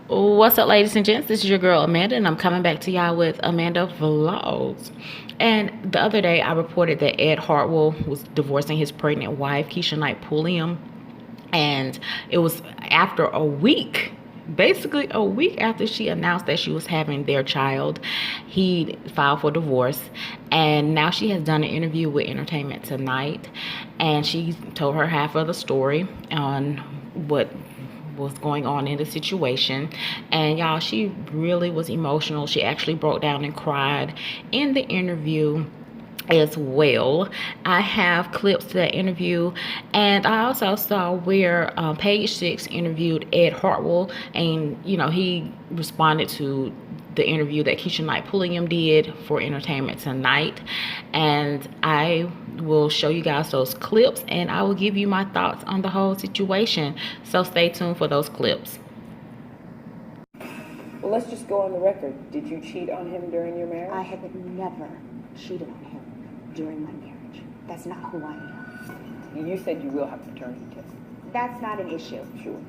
What's up, ladies and gents? This is your girl Amanda, and I'm coming back to y'all with Amanda Vlogs. And the other day, I reported that Ed Hartwell was divorcing his pregnant wife, Keshia Pulliam, and it was after a week. Basically, a week after she announced that she was having their child, he filed for divorce. And now she has done an interview with Entertainment Tonight, and she told her half of the story on what was going on in the situation. And y'all, she really was emotional. She actually broke down and cried in the interview as well. I have clips to that interview, and I also saw where Page Six interviewed Ed Hartwell, and he responded to the interview that Keshia Pulliam did for Entertainment Tonight, and I will show you guys those clips, and I will give you my thoughts on the whole situation. So stay tuned for those clips. Well, let's just go on the record. Did you cheat on him during your marriage? I have never cheated on him during my marriage. That's not who I am. You said you will have a paternity test. That's not an issue. Sure.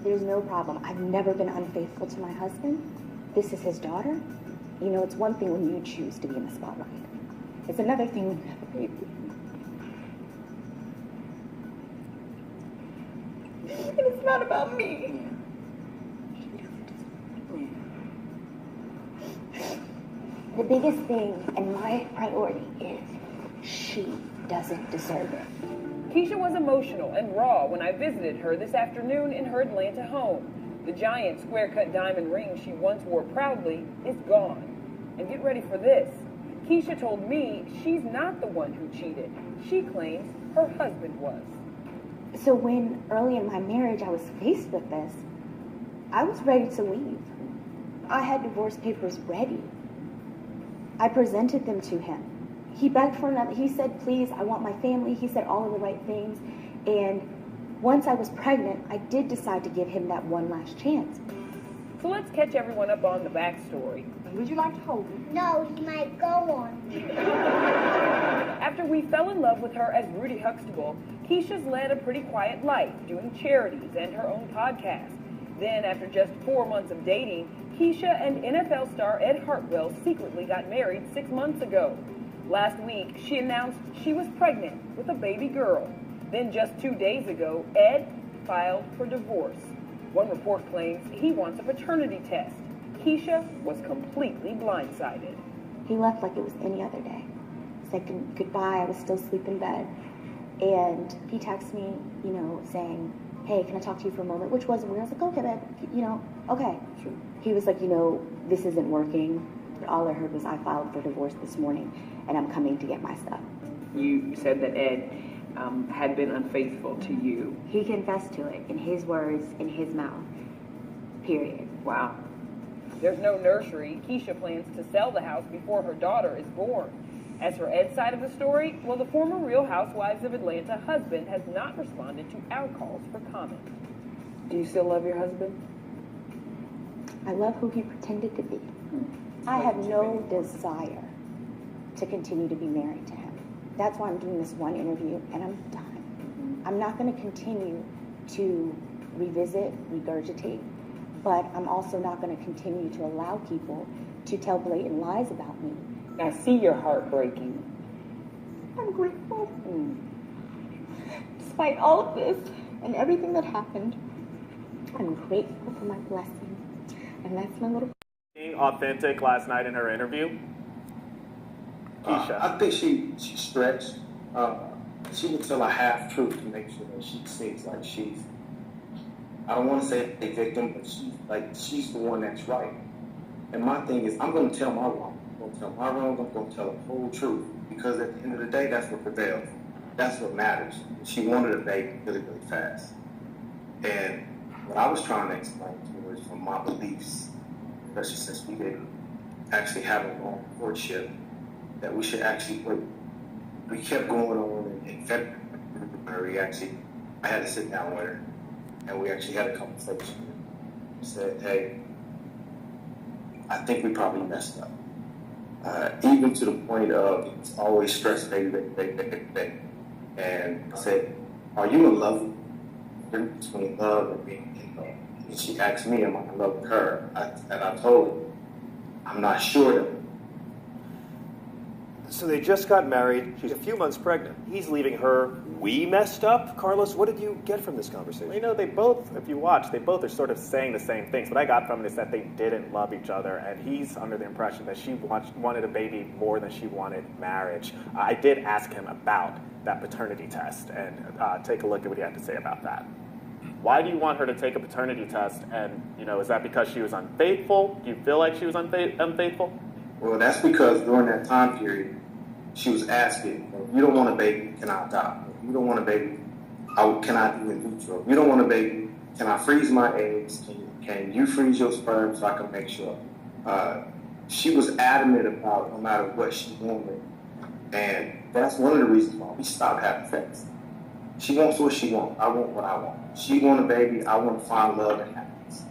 There's no problem. I've never been unfaithful to my husband. This is his daughter. It's one thing when you choose to be in the spotlight. It's another thing when you have a baby. And it's not about me. The biggest thing and my priority is she doesn't deserve it. Kesha was emotional and raw when I visited her this afternoon in her Atlanta home. The giant square-cut diamond ring she once wore proudly is gone. And get ready for this. Kesha told me she's not the one who cheated. She claims her husband was. So when early in my marriage I was faced with this, I was ready to leave. I had divorce papers ready. I presented them to him. He begged for another. He said, please, I want my family. He said all of the right things. And once I was pregnant, I did decide to give him that one last chance. So let's catch everyone up on the backstory. Would you like to hold me? No, he might go on. After we fell in love with her as Rudy Huxtable, Kesha's led a pretty quiet life, doing charities and her own podcast. Then, after just 4 months of dating, Kesha and NFL star Ed Hartwell secretly got married 6 months ago. Last week, she announced she was pregnant with a baby girl. Then just 2 days ago, Ed filed for divorce. One report claims he wants a paternity test. Kesha was completely blindsided. He left like it was any other day. Said goodbye. I was still asleep in bed. And he texted me, saying, hey, can I talk to you for a moment? Which wasn't weird. I was like, okay, babe, okay. Sure. He was like, this isn't working. All I heard was I filed for divorce this morning, and I'm coming to get my stuff. You said that Ed had been unfaithful to you. He confessed to it in his words, in his mouth. Period. Wow. There's no nursery. Kesha plans to sell the house before her daughter is born. As for Ed's side of the story, well, the former Real Housewives of Atlanta husband has not responded to our calls for comment. Do you still love your husband? I love who he pretended to be. I have no desire to continue to be married to him. That's why I'm doing this one interview, and I'm done. I'm not going to continue to revisit, regurgitate, but I'm also not going to continue to allow people to tell blatant lies about me. I see your heart breaking. I'm grateful. Despite all of this and everything that happened, I'm grateful for my blessing. And that's my little... Being authentic last night in her interview. Kesha. I think she stretched. She would tell a half truth to make sure that she seems like she's, I don't want to say a victim, but she's the one that's right. And my thing is, I'm going to tell my wrong. I'm going to tell my wrong. I'm going to tell the whole truth, because at the end of the day, that's what prevails. That's what matters. She wanted a baby really, really fast. And what I was trying to explain to her is from my beliefs, especially since we didn't actually have a long courtship, that we should actually wait. We kept going on in February. I had to sit down with her, and we actually had a conversation. We said, hey, I think we probably messed up. Even to the point of it's always stress, baby. And I said, are you in love? Between love and being in love. And she asked me, am I in love with her? And I told her, I'm not sure. So they just got married. She's a few months pregnant. He's leaving her. We messed up. Carlos, what did you get from this conversation? Well, you know, they both, if you watch, they both are sort of saying the same things. What I got from it is that they didn't love each other, and he's under the impression that she wanted a baby more than she wanted marriage. I did ask him about that paternity test, and take a look at what he had to say about that. Why do you want her to take a paternity test? And, you know, is that because she was unfaithful? Do you feel like she was unfaithful? Well, that's because during that time period, she was asking, if you don't want a baby, can I adopt? If you don't want a baby, can I do in vitro? If you don't want a baby, can I freeze my eggs? Can you freeze your sperm so I can make sure? She was adamant about no matter what she wanted. And that's one of the reasons why we stopped having sex. She wants what she wants. I want what I want. She want a baby. I want to find love and happiness.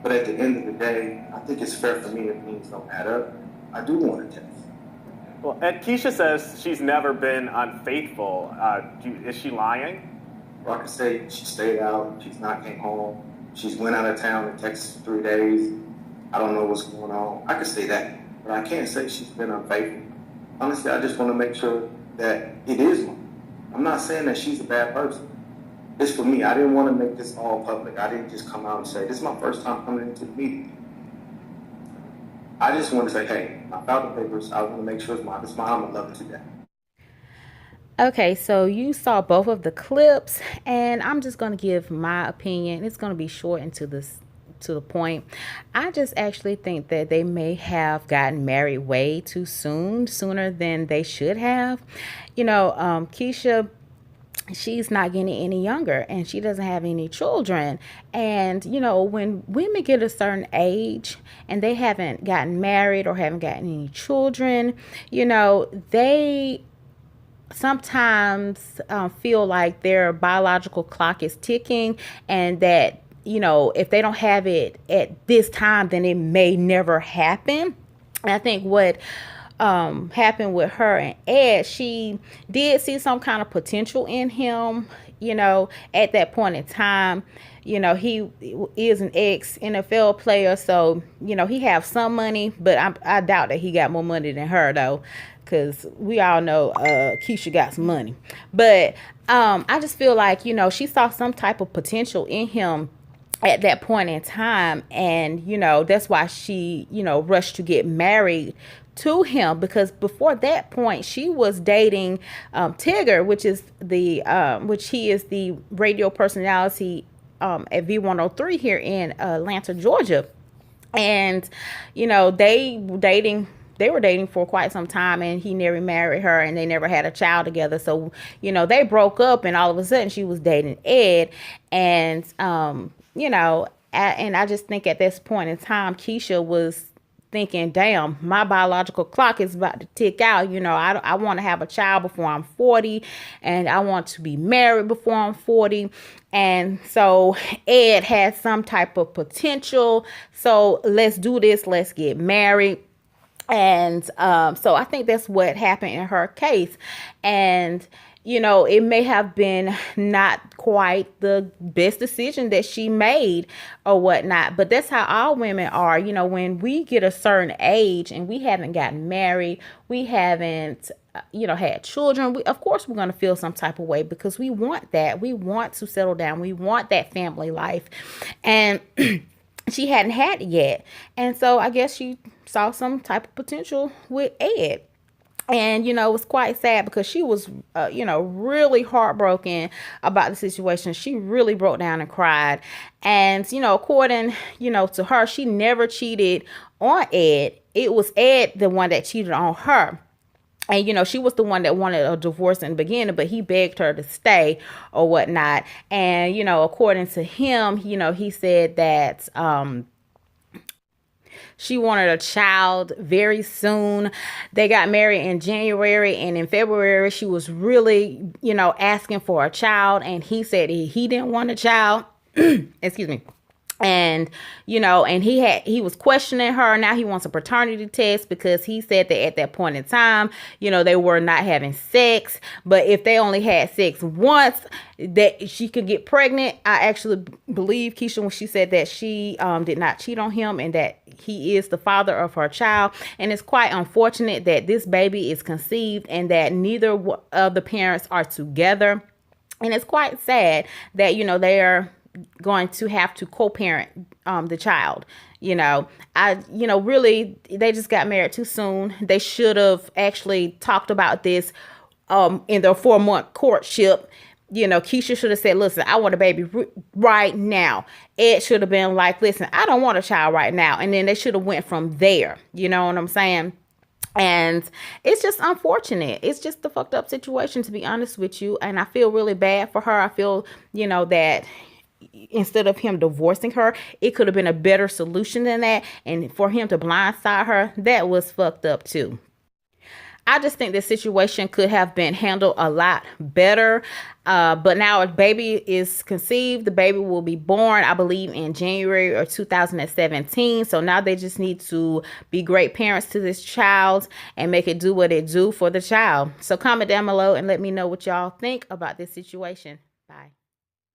But at the end of the day, I think it's fair for me if things don't add up. I do want a test. Well, and Keshia says she's never been unfaithful. Is she lying? Well, I can say she stayed out. She's not came home. She's went out of town in Texas for 3 days. I don't know what's going on. I can say that. But I can't say she's been unfaithful. Honestly, I just want to make sure that it is mine. I'm not saying that she's a bad person. It's for me. I didn't want to make this all public. I didn't just come out and say, this is my first time coming into the meeting. I just want to say, hey, I filed the papers. I want to make sure it's mine. It's mine. I'm going to love it to death. Okay, so you saw both of the clips, and I'm just going to give my opinion. It's going to be short and to the point. I just actually think that they may have gotten married way too soon, sooner than they should have. You know, Keshia, she's not getting any younger, and she doesn't have any children. And, you know, when women get a certain age and they haven't gotten married or haven't gotten any children, you know, they sometimes feel like their biological clock is ticking, and that, you know, if they don't have it at this time, then it may never happen. And I think what happened with her and Ed, she did see some kind of potential in him, you know, at that point in time. You know, he is an ex-NFL player, so, you know, he have some money, but I doubt that he got more money than her, though, because we all know Keshia got some money. But I just feel like, you know, she saw some type of potential in him at that point in time, and, you know, that's why she, you know, rushed to get married to him, because before that point she was dating Tigger, which he is the radio personality at V103 here in Atlanta, Georgia. And, you know, they were dating for quite some time, and he never married her, and they never had a child together. So, you know, they broke up, and all of a sudden she was dating Ed. And you know, and I just think at this point in time, Keshia was thinking, damn, my biological clock is about to tick out. You know, I want to have a child before I'm 40, and I want to be married before I'm 40. And so Ed had some type of potential. So let's do this. Let's get married. And so I think that's what happened in her case. And, you know, it may have been not quite the best decision that she made or whatnot, but that's how all women are. You know, when we get a certain age and we haven't gotten married, we haven't, you know, had children, of course we're going to feel some type of way, because we want that. We want to settle down. We want that family life. And she hadn't had it yet. And so I guess she saw some type of potential with Ed. And, you know, it was quite sad, because she was, you know, really heartbroken about the situation. She really broke down and cried. And, you know, according, you know, to her, she never cheated on Ed. It was Ed, the one that cheated on her. And, you know, she was the one that wanted a divorce in the beginning, but he begged her to stay or whatnot. And, you know, according to him, you know, he said that she wanted a child very soon. They got married in January, and in February, she was really, you know, asking for a child. And he said he didn't want a child. Excuse me. And, and he was questioning her. Now he wants a paternity test because he said that at that point in time, they were not having sex. But if they only had sex once, that she could get pregnant. I actually believe Kesha when she said that she did not cheat on him and that he is the father of her child. And it's quite unfortunate that this baby is conceived and that neither of the parents are together. And it's quite sad that, they are going to have to co-parent the child. Really, they just got married too soon. They should have actually talked about this in their 4-month courtship. Kesha should have said, listen, I want a baby right now. Ed should have been like, listen, I don't want a child right now. And then they should have went from there. You know what I'm saying? And it's just unfortunate. It's just a fucked up situation, to be honest with you. And I feel really bad for her. I feel, that instead of him divorcing her, it could have been a better solution than that. And for him to blindside her, that was fucked up too. I just think this situation could have been handled a lot better. But now a baby is conceived. The baby will be born, I believe, in January or 2017. So now they just need to be great parents to this child and make it do what it do for the child. So comment down below and let me know what y'all think about this situation. Bye.